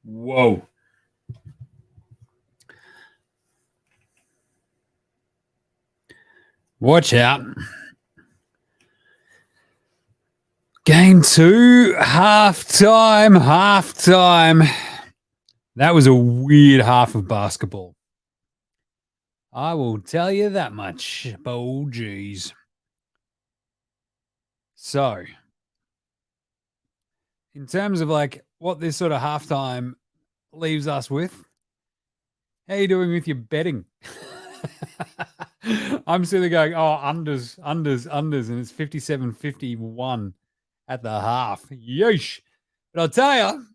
Whoa. Watch out. Game 2, halftime. That was a weird half of basketball. I will tell you that much. Oh, geez. So, in terms of like what this sort of halftime leaves us with, how are you doing with your betting? I'm sitting there going, oh, unders, and it's 57-51 at the half. Yeesh. But I'll tell you,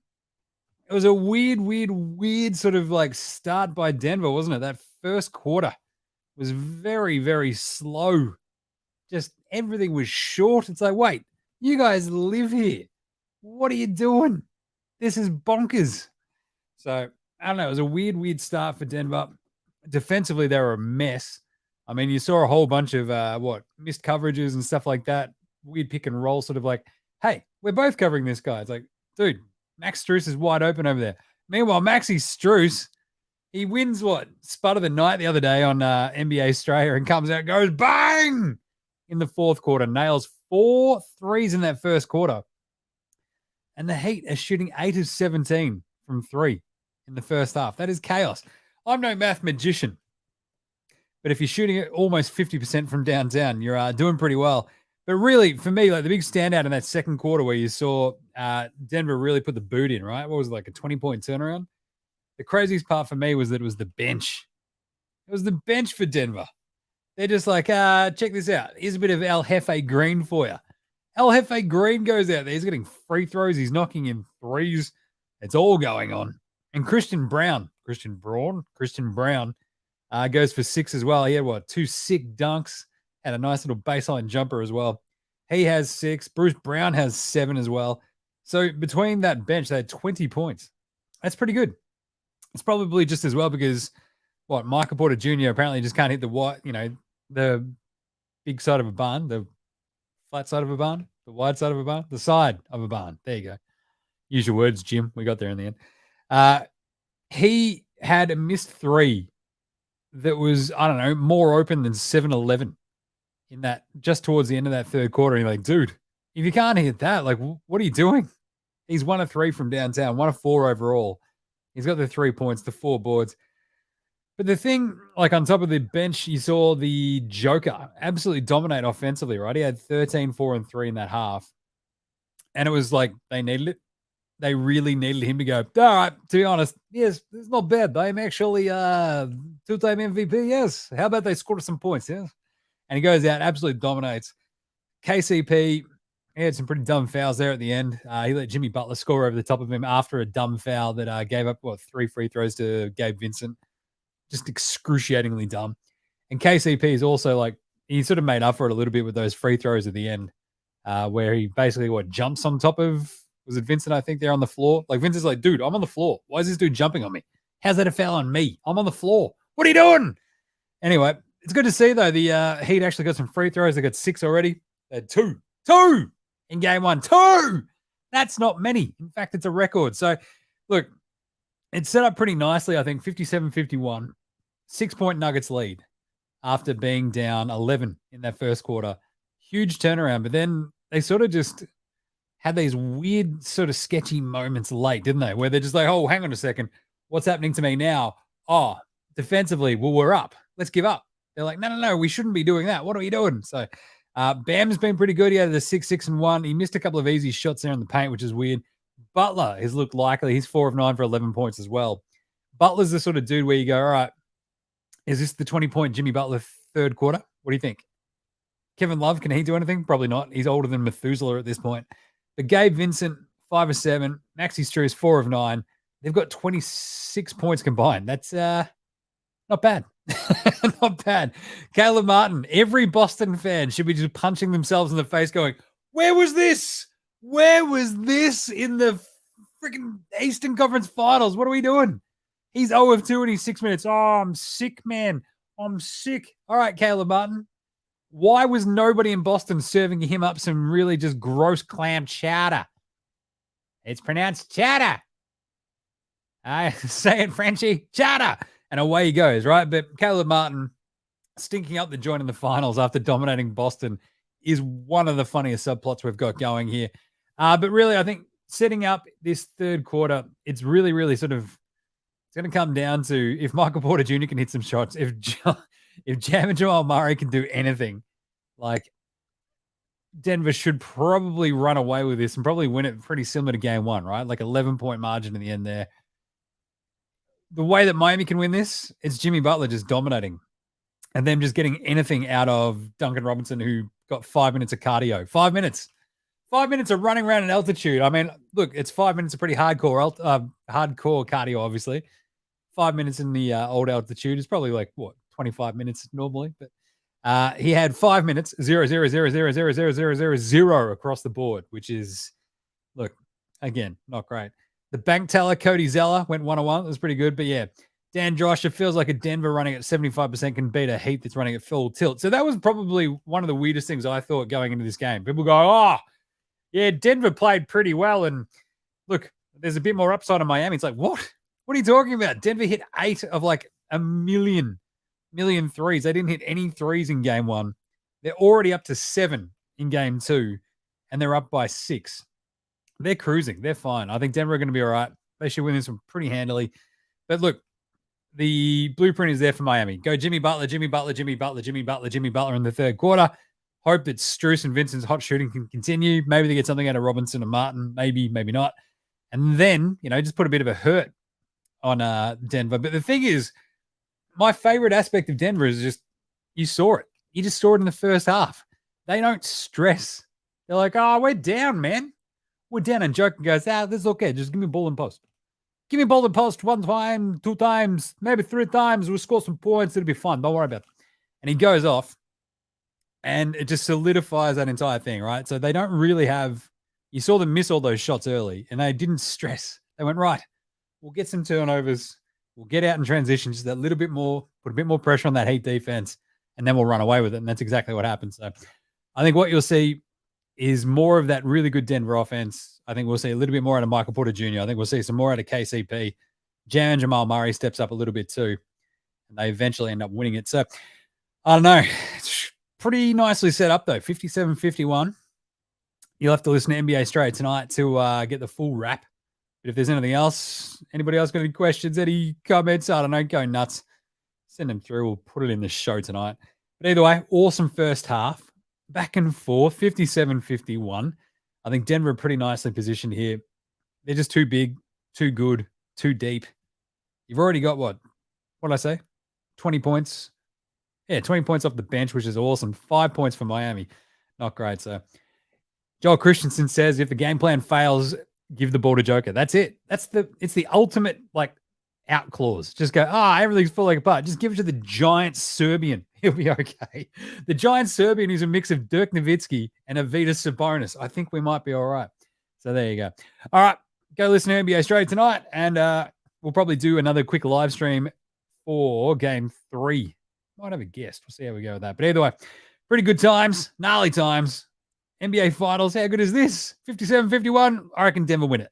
it was a weird sort of like start by Denver, wasn't it? That first quarter was very, very slow. Just everything was short. It's like, wait, you guys live here. What are you doing? This is bonkers. So, I don't know. It was a weird start for Denver. Defensively, they were a mess. I mean, you saw a whole bunch of missed coverages and stuff like that. Weird pick and roll, sort of like, hey, we're both covering this guy. It's like, dude, Max Strus is wide open over there. Meanwhile, Maxi Strus, he wins Spud of the Night the other day on NBA Australia and comes out, goes bang in the fourth quarter, nails 4 threes in that first quarter. And the Heat are shooting 8 of 17 from 3 in the first half. That is chaos. I'm no math magician, but if you're shooting it almost 50% from downtown, you're doing pretty well. But really, for me, like the big standout in that second quarter where you saw Denver really put the boot in, right? What was it, like a 20-point turnaround? The craziest part for me was that it was the bench. It was the bench for Denver. They're just like, check this out. Here's a bit of El Jefe Green for you. El Jefe Green goes out there. He's getting free throws. He's knocking in threes. It's all going on. And Christian Brown goes for 6 as well. He had 2 sick dunks, had a nice little baseline jumper as well. He has 6. Bruce Brown has 7 as well. So between that bench, they had 20 points. That's pretty good. It's probably just as well because Michael Porter Jr. apparently just can't hit the big side of a barn, the flat side of a barn, the wide side of a barn, the side of a barn. There you go. Use your words, Jim. We got there in the end. He had a missed 3 that was, I don't know, more open than 7-11 in that, just towards the end of that third quarter. And you're like, dude, if you can't hit that, like, what are you doing? He's 1 of 3 from downtown, 1 of 4 overall. He's got the 3 points, the 4 boards. But the thing, like on top of the bench, you saw the Joker absolutely dominate offensively, right? He had 13, 4, and 3 in that half. And it was like they needed it. They really needed him to go, all right, to be honest, yes, it's not bad. I'm actually 2-time MVP, yes. How about they scored some points, yes? And he goes out, absolutely dominates. KCP, he had some pretty dumb fouls there at the end. He let Jimmy Butler score over the top of him after a dumb foul that gave up, 3 free throws to Gabe Vincent. Just excruciatingly dumb. And KCP is also like, he sort of made up for it a little bit with those free throws at the end where he basically, jumps on top of, was it Vincent, I think, they're on the floor? Like, Vincent's like, dude, I'm on the floor. Why is this dude jumping on me? How's that a foul on me? I'm on the floor. What are you doing? Anyway, it's good to see, though, the Heat actually got some free throws. They got 6 already. They had 2 in game 1. 2! That's not many. In fact, it's a record. So, look, it's set up pretty nicely, I think, 57-51. 6-point Nuggets lead after being down 11 in that first quarter. Huge turnaround, but then they sort of just had these weird sort of sketchy moments late, didn't they? Where they're just like, oh, hang on a second. What's happening to me now? Oh, defensively, well, we're up. Let's give up. They're like, no, we shouldn't be doing that. What are we doing? So Bam's been pretty good. He had the 6-6-1. He missed a couple of easy shots there in the paint, which is weird. Butler has looked likely. He's 4 of 9 for 11 points as well. Butler's the sort of dude where you go, all right, is this the 20-point Jimmy Butler third quarter? What do you think? Kevin Love, can he do anything? Probably not. He's older than Methuselah at this point. But Gabe Vincent, 5 of 7. Maxi Strus, 4 of 9. They've got 26 points combined. That's not bad. Not bad. Caleb Martin, every Boston fan should be just punching themselves in the face going, where was this? Where was this in the freaking Eastern Conference Finals? What are we doing? He's 0 of 2 and he's 6 minutes. Oh, I'm sick, man. I'm sick. All right, Caleb Martin. Why was nobody in Boston serving him up some really just gross clam chowder? It's pronounced chowder. I say it, Frenchie. Chata. And away he goes, right? But Caleb Martin stinking up the joint in the finals after dominating Boston is one of the funniest subplots we've got going here. But really, I think setting up this third quarter, it's really, really sort of it's going to come down to if Michael Porter Jr. can hit some shots, if Jam and Jamal Murray can do anything, like Denver should probably run away with this and probably win it pretty similar to game one, right? Like 11-point margin in the end there. The way that Miami can win this, it's Jimmy Butler just dominating and them just getting anything out of Duncan Robinson, who got 5 minutes of cardio. 5 minutes. 5 minutes of running around at altitude. I mean, look, it's 5 minutes of pretty hardcore cardio, obviously. 5 minutes in the old altitude is probably like, 25 minutes normally. But he had 5 minutes, 0, 0, 0, 0, 0, 0, 0, 0, 0 across the board, which is, look, again, not great. The bank teller, Cody Zeller, went 1-1. It was pretty good. But yeah, Dan Josh, it feels like a Denver running at 75% can beat a Heat that's running at full tilt. So that was probably one of the weirdest things I thought going into this game. People go, oh, yeah, Denver played pretty well. And look, there's a bit more upside in Miami. It's like, what? What are you talking about? Denver hit 8 of like a million threes. They didn't hit any threes in game one. They're already up to 7 in game 2, and they're up by 6. They're cruising. They're fine. I think Denver are going to be all right. They should win this one pretty handily. But look, the blueprint is there for Miami. Go Jimmy Butler, Jimmy Butler, Jimmy Butler, Jimmy Butler, Jimmy Butler in the third quarter. Hope that Strus and Vincent's hot shooting can continue. Maybe they get something out of Robinson and Martin. Maybe, maybe not. And then, just put a bit of a hurt on Denver. But the thing is, my favorite aspect of Denver is just you saw it. You just saw it in the first half. They don't stress. They're like, oh, we're down, man. We're down. And Joker goes, this is okay. Just give me ball and post. Give me ball and post 1 time, 2 times, maybe 3 times. We'll score some points. It'll be fun. Don't worry about it. And he goes off, and it just solidifies that entire thing, right? So they don't really have – you saw them miss all those shots early, and they didn't stress. They went, right, we'll get some turnovers. We'll get out in transition just that little bit more, put a bit more pressure on that Heat defense, and then we'll run away with it. And that's exactly what happened. So I think what you'll see is more of that really good Denver offense. I think we'll see a little bit more out of Michael Porter Jr. I think we'll see some more out of KCP. Jam and Jamal Murray steps up a little bit too, and they eventually end up winning it. So I don't know. It's pretty nicely set up though, 57-51. You'll have to listen to NBA Straight tonight to get the full wrap. But if there's anything else, anybody else got any questions, any comments, I don't know, go nuts. Send them through. We'll put it in the show tonight. But either way, awesome first half. Back and forth, 57-51. I think Denver are pretty nicely positioned here. They're just too big, too good, too deep. You've already got what did I say? 20 points. Yeah, 20 points off the bench, which is awesome. 5 points for Miami. Not great. So Joel Christensen says if the game plan fails, give the ball to Joker. That's it. It's the ultimate out clause. Just go, everything's falling apart. Just give it to the giant Serbian. He'll be okay. The giant Serbian is a mix of Dirk Nowitzki and Avitas Sabonis. I think we might be all right. So there you go. All right. Go listen to NBA Straight tonight, and we'll probably do another quick live stream for game 3. Might have a guest. We'll see how we go with that. But either way, pretty good times, gnarly times. NBA Finals, how good is this? 57-51. I reckon Denver win it.